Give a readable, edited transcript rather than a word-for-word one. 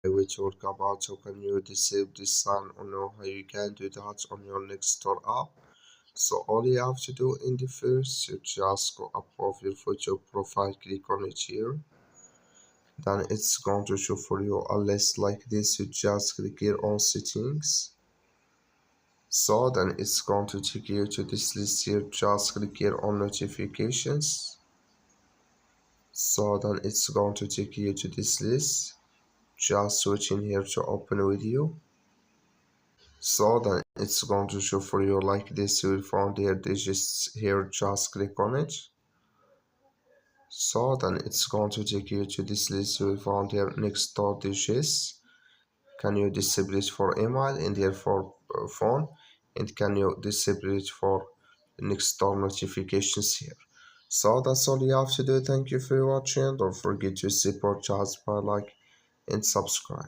We talk about how can you disable this sign or know how you can do that on your Nextdoor app. So all you have to do in the first, you just go up of your photo profile, click on it here. Then it's going to show for you a list like this. You just click here on settings. So then it's going to take you to this list here. Just click here on notifications. So then it's going to take you to this list. Just switch in here to open with you. So then it's going to show for you like this. You will find here digits here. Just click on it. So then it's going to take you to this list. You will find here next door digits. Can you disable it for email and here for phone, and can you disable it for next door notifications here. So that's all you have to do. Thank you for watching. Don't forget to support us by like and subscribe.